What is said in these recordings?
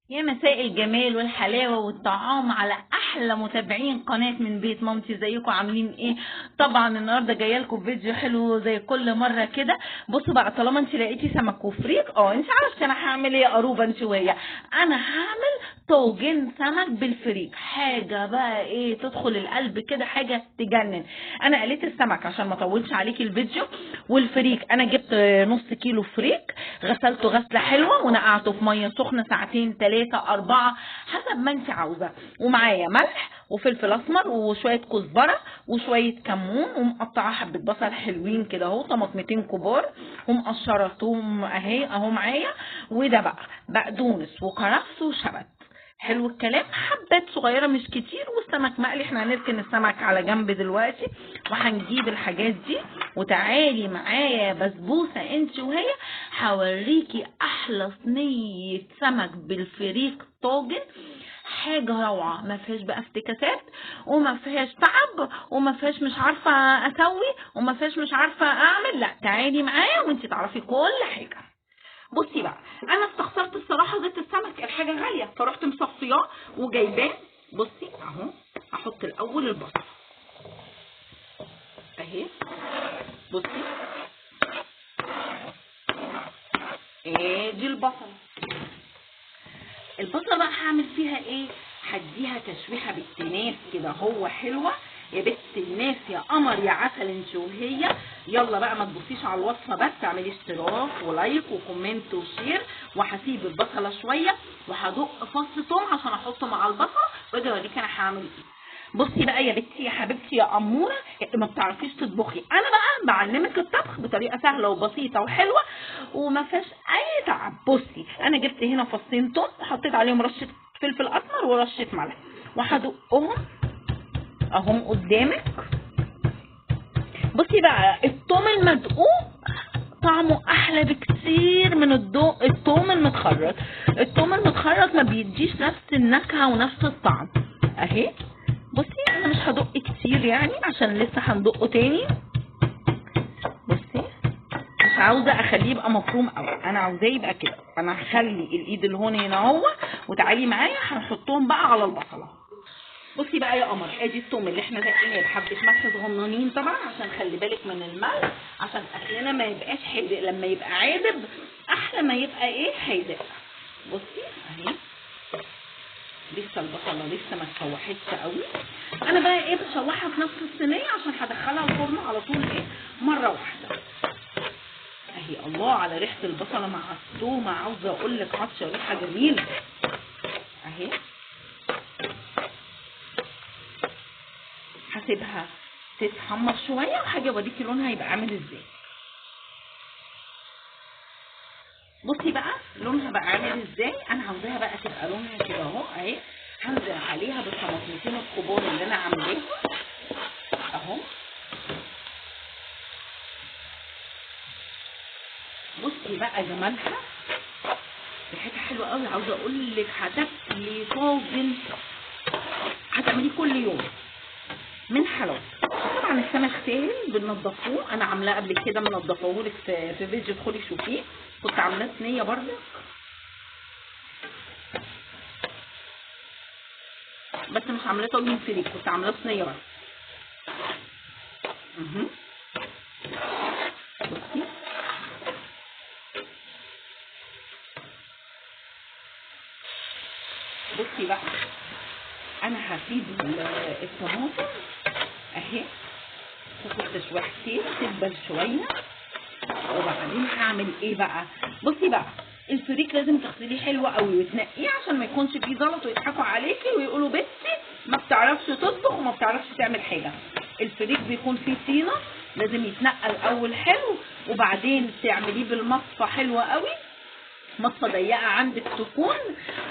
يا مساء الجمال والحلاوة والطعام على أحلى متابعين قناة من بيت مامتي، زيكم عاملين إيه؟ طبعا النهاردة جاية لكم فيديو حلو زي كل مرة كده. بصوا بقى، طالما انت لقيتي سمك وفريك، انت عرفتي انا هعمل ايه؟ قروبة انت وهي. انا هعمل طاجن سمك بالفريك، حاجة بقى ايه تدخل القلب كده، حاجة تجنن. انا قليت السمك عشان ما اطولش عليكي الفيديو، والفريك انا جبت نص كيلو فريك، غسلته غسلة حلوة ونقعته في مية سخنة ساعتين 3 4 حسب ما انت عاوزة. ومعايا ملح وفلفل اسمر وشوية كزبرة وشوية كمون، ومقطعة حبة بصل حلوين كده اهو، طماطمتين كبار، ومقشرة توم اهو معايا. وده بقى بقدونس وكرفس وشبت. حلو الكلام، حبات صغيره مش كتير، والسمك مقلي. احنا هنركن السمك على جنب دلوقتي، وهنجيب الحاجات دي. وتعالي معايا يا بسبوسه انت وهي، هوريكي احلى صينيه سمك بالفريك طاجن. حاجه روعه، ما فيهاش بقى افتكاسات، وما فيهاش تعب، وما فيهاش مش عارفه اسوي، وما فيهاش مش عارفه اعمل. لا، تعالي معايا وانت تعرفي كل حاجه. بصي بقى، انا استخسرت الصراحه زيت السمك، الحاجه غاليه، فرحت مصفياه وجايباه. بصي اهو، هحط الاول البصل اهي. بصي، دي البصله بقى هعمل فيها ايه؟ هديها تشويحه بالتناس كده، هو حلوه يا بنت الناس، يا قمر يا عسل انت وهي. يلا بقى، ما تبصيش على الوصفه بس، اعملي اشتراك ولايك وكومنت وشير. وهسيب البصله شويه، وهدق فص ثوم عشان احطه مع البصله، واجي اوريك انا هعمل ايه. بصي بقى يا بنتي يا حبيبتي يا اموره، ما بتعرفيش تطبخي، انا بقى بعلمك الطبخ بطريقه سهله وبسيطه وحلوه وما فيهاش اي تعب. بصي، انا جبت هنا فصين توم، وحطيت عليهم رشه فلفل اسمر ورشه ملح، وهدقهم اهم قدامك. بصي بقى، الثوم المدقوق طعمه احلى بكتير من الثوم المتخرط. الثوم المتخرط ما بيديش نفس النكهه ونفس الطعم. اهي، بصي انا مش هدق كتير يعني عشان لسه هندقه تاني. بصي، مش عاوزه اخليه يبقى مفروم قوي، انا عاوزاه يبقى كده. انا هخلي الايد الهون هنا اهو، وتعالي معايا هنحطهم بقى على البصله. بصي بقى يا قمر، ادي الثوم اللي احنا دقيناه بحبه ملح صغننين طبعا، عشان خلي بالك من الملح، عشان اكلنا ما يبقاش حادق. لما يبقى عادب احلى ما يبقى ايه حادق. بصي اهي، لسه البصله لسه ما اتشوحتش قوي. انا بقى ايه بشوحها في نفس الصينيه عشان هدخلها الفرن على طول ايه مره واحده. اهي، الله على ريحه البصله مع الثوم، عاوزه اقول لك عطشه ريحه جميله اهي. هسيبها تتحمر شويه، وهاجي اوريكي لونها هيبقى عامل ازاي. بصي بقى لونها بقى عامل ازاي، انا عاوزاها بقى تبقى لونها كده اهو اهي. هنزل عليها بالطماطمتين الكبار اللي انا عاملاهم اهو. بصي بقى جمالها، ريحتها حلوه قوي، عاوزه اقول لك هتاكلي طاجن هتعمليه كل يوم من حلاوته. طبعا السمك سهل بننضفوه، انا عاملاه قبل كده منضفاه لك في فيديو، ادخلي شوفيه. كنت عاملاه صينيه برده، بس مش عاملاه طاجن فريك، كنت عاملاه صينيه بس. بصي، بصي بقى، انا هسيب الطماطم اهي تاخد تشويحتين تدبل شويه، وبعدين هعمل ايه بقى. بصي بقى، الفريك لازم تغسليه حلو قوي وتنقيه عشان ما يكونش فيه زلط ويضحكوا عليكي ويقولوا بنتي ما بتعرفش تطبخ وما بتعرفش تعمل حاجه. الفريك بيكون فيه طينه، لازم يتنقى الاول حلو، وبعدين تعمليه بالمصفى حلوه قوي، مصفى ضيقه عندك تكون،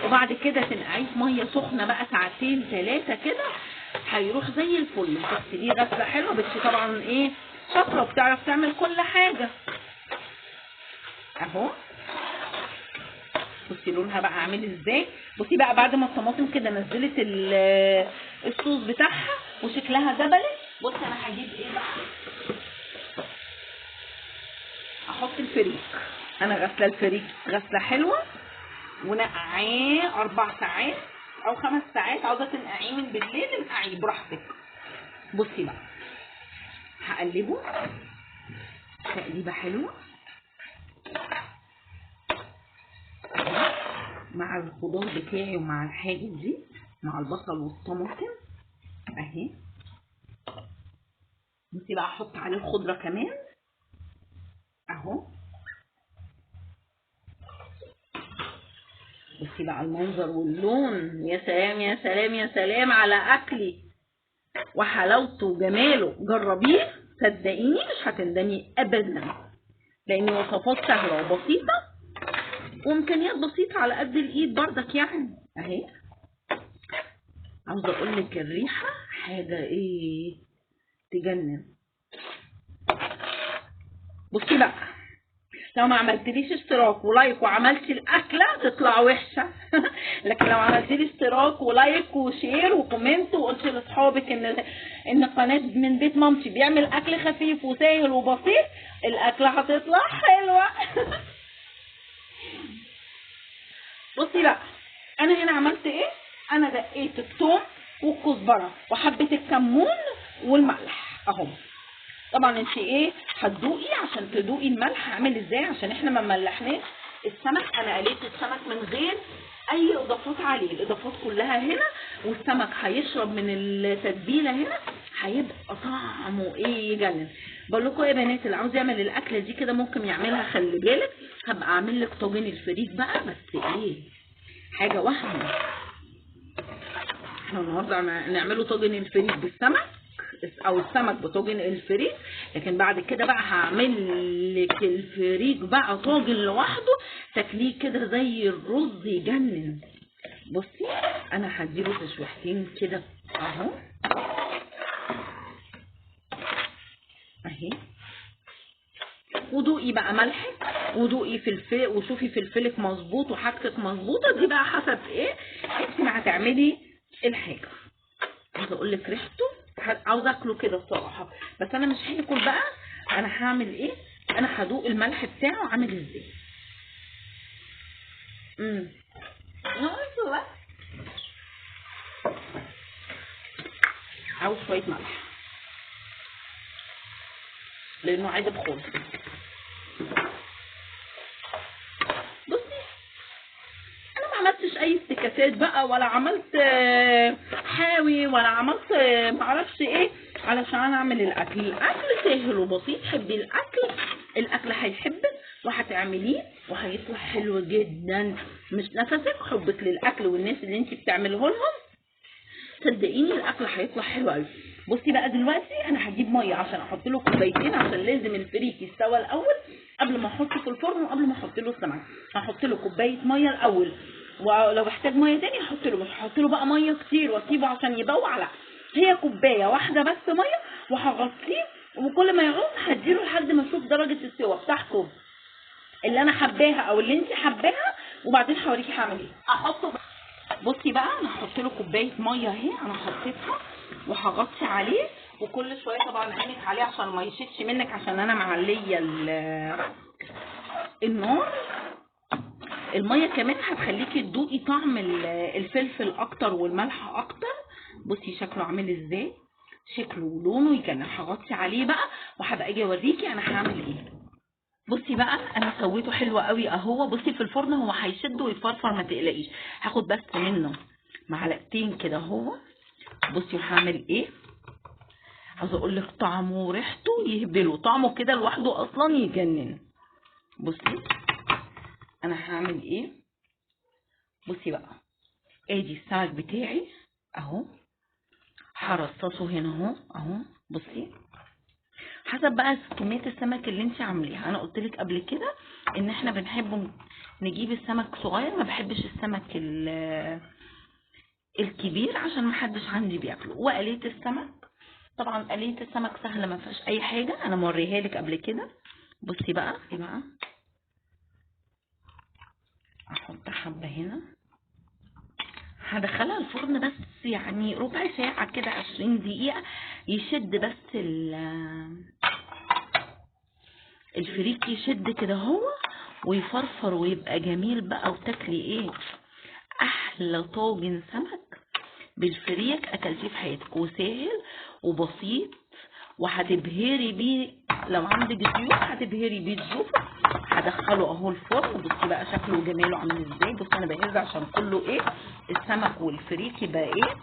وبعد كده تنقعيه في ميه سخنه بقى ساعتين 3 كده، هيروح زي الفل. تغسليه غسله حلوه، بس طبعا ايه شاطره وبتعرف تعمل كل حاجه اهو. بصي لونها بقى عامل ازاي. بصي بقى، بعد ما الطماطم كده نزلت الصوص بتاعها وشكلها دبلت، بصي انا هجيب ايه بقى، احط الفريك. انا غسله الفريك غسله حلوه ونقعيه 4 ساعات او 5 ساعات. عاوزه تنقعيه من بالليل انقعيه براحتك. بصي بقى هقلبه تقليبه حلوه مع الخضار بتاعي ومع الحاجات دي مع البصل والطماطم اهي. بصي بقى احط عليه الخضره كمان اهو. بصي بقى المنظر واللون، يا سلام يا سلام يا سلام على اكلي وحلاوته وجماله. جربيه صدقيني مش هتندمي ابدا، لان وصفات سهله وبسيطه وامكانيات بسيطه على قد الايد بردك يعني اهي. عاوزه اقول لك الريحه حاجه ايه تجنن. بصي بقى لو ما عملتليش اشتراك ولايك وعملتي الاكله تطلع وحشه لكن لو عملتلي اشتراك ولايك وشير وكومنت وقلت لاصحابك ان قناه من بيت مامتي بيعمل اكل خفيف وسهل وبسيط، الاكله هتطلع حلوه بصي بقى انا هنا عملت ايه؟ انا دقيت الثوم والكزبره وحبه الكمون والملح اهو. طبعا انت ايه هتدوقي عشان تدوقي الملح عامل ازاي، عشان احنا ما ملحناش السمك. انا قليت السمك من غير اي اضافات عليه، الاضافات كلها هنا، والسمك هيشرب من التتبيله هنا هيبقى طعمه ايه يجنن. بقول لكم ايه يا بنات، اللي عاوز يعمل الاكله دي كده ممكن يعملها. خلي بالك هبقى اعمل لك طاجن الفريك بقى، بس ايه حاجه وهم. احنا النهارده نعمله طاجن الفريك بالسمك او السمك بطاجن الفريك، لكن بعد كده بقى هعمل لك الفريك بقى طاجن لوحده تاكليه كده زي الرز يجنن. بصي انا هديله تشويحتين كده اهو اهي. ودوقي بقى ملحك ودوقي فلفل وشوفي فلفلك مظبوط وحاجتك مظبوطه، دي بقى حسب ايه انت ما هتعملي الحاجه. عايزه اقول لك ريحته عاوزه اكله كده الصراحه، بس انا مش هاكل بقى. انا هعمل ايه؟ انا هدوق الملح بتاعه عامل ازاي. ناقص بس عاوز شويه ملح لانه عايزه بخور. بصي انا ما عملتش اي افتكاسات بقى، ولا عملت حاوي، ولا عملت معرفش ايه علشان اعمل الاكل. الاكل سهل وبسيط. حبي الاكل هيحبك وهتعمليه وهيطلع حلو جدا. مش نفسك حبك للاكل والناس اللي انت بتعمله لهم، صدقيني الاكل هيطلع حلو قوي. بصي بقى دلوقتي انا هجيب ميه عشان احط له كوبايتين، عشان لازم الفريك يستوى الاول قبل ما احطه في الفرن وقبل ما احط له السمك. هحط له كوبايه ميه الاول، ولو احتاج ميه تاني هحط له. مش هحط له بقى ميه كتير واسيبه عشان يبوع، لا، هي كوبايه واحده بس ميه، وهغطيه وكل ما يعوم هديله لحد ما اشوف درجه السوا بتاعته اللي انا حباها او اللي انت حباها، وبعدين هوريكي هعمل ايه. احطه بصي بقى انا هحط له كوبايه ميه اهي، انا حطيتها وهغطي عليه، وكل شويه طبعا عينك عليه عشان ما يشدش منك، عشان انا معليه النار. الميه كمان هتخليكي تدوقي طعم الفلفل اكتر والملح اكتر. بصي شكله عامل ازاي، شكله ولونه يجنن. هغطي عليه بقى وهبقى اجي اوريكي انا هعمل ايه. بصي بقى انا سويته حلو قوي اهو. بصي في الفرن هو هيشد ويفرفر ما تقلقيش. هاخد بس منه معلقتين كده اهو. بصي وهعمل ايه، عايزه اقول لك طعمه وريحته يهبلوا. طعمه كده لوحده اصلا يجنن. بصي انا هعمل ايه. بصي بقى ادي السمك بتاعي اهو، هرصصه هنا اهو اهو. بصي حسب بقى كميه السمك اللي انت عامليها. انا قلت لك قبل كده ان احنا بنحب نجيب السمك صغير، ما بحبش السمك الكبير عشان ما حدش عندي بياكله. وقليت السمك، طبعا قليت السمك سهله ما فيهاش اي حاجه، انا موريها لك قبل كده. بصي بقى ايه بقى، احط حبه هنا، هدخلها الفرن بس يعني ربع ساعه كده 20 دقيقه يشد بس الفريك يشد كده هو، ويفرفر ويبقى جميل بقى، وتاكلي ايه احلى طاجن سمك بالفريك اكلتيه في حياتك، وسهل وبسيط وهتبهري بيه. لو عندك ضيوف هتبهري بيه ضيوفك. هدخله اهو الفرن. بصي بقى شكله وجماله عامل ازاي. بصي انا بهز عشان كله ايه السمك والفريك يبقى ايه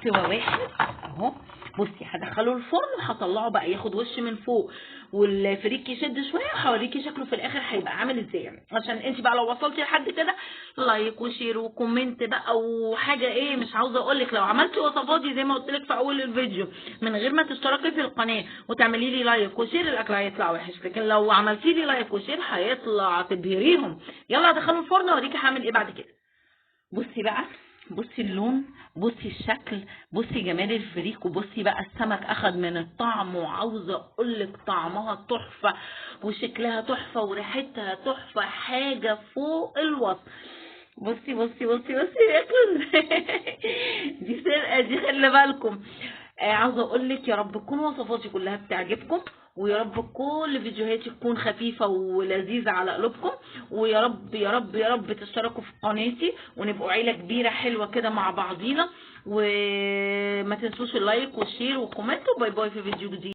سوا واحد اهو. بصي هدخله الفرن وهطلعه بقى ياخد وش من فوق والفريك يشد شويه، وهوريكي شكله في الاخر هيبقى عامل ازاي. عشان انت بقى لو وصلتي لحد كده لايك وشير وكومنت بقى وحاجه ايه، مش عاوزه اقول لك لو عملتي وصفاتي زي ما قلت لك في اول الفيديو من غير ما تشتركي في القناه وتعملي لي لايك وشير، الاكل هيطلع وحش. لكن لو عملتي لي لايك وشير هيطلع تبهريهم. يلا ادخله الفرن واوريكي هعمل ايه بعد كده. بصي بقى، بصي اللون، بصي الشكل، بصي جمال الفريك، وبصي بقى السمك اخد من الطعم. وعاوزه اقولك طعمها تحفه وشكلها تحفه وريحتها تحفه، حاجه فوق الوصف. بصي بصي بصي بصي ياكل دي سرقه دي، خلي بالكم. عاوزه اقول لك يا رب تكون وصفاتي كلها بتعجبكم، ويا رب كل فيديوهاتي تكون خفيفه ولذيذه على قلوبكم، ويا رب يا رب يا رب تشتركوا في قناتي ونبقوا عيله كبيره حلوه كده مع بعضينا. وما تنسوش اللايك والشير والكومنت، وباي باي في فيديو جديد.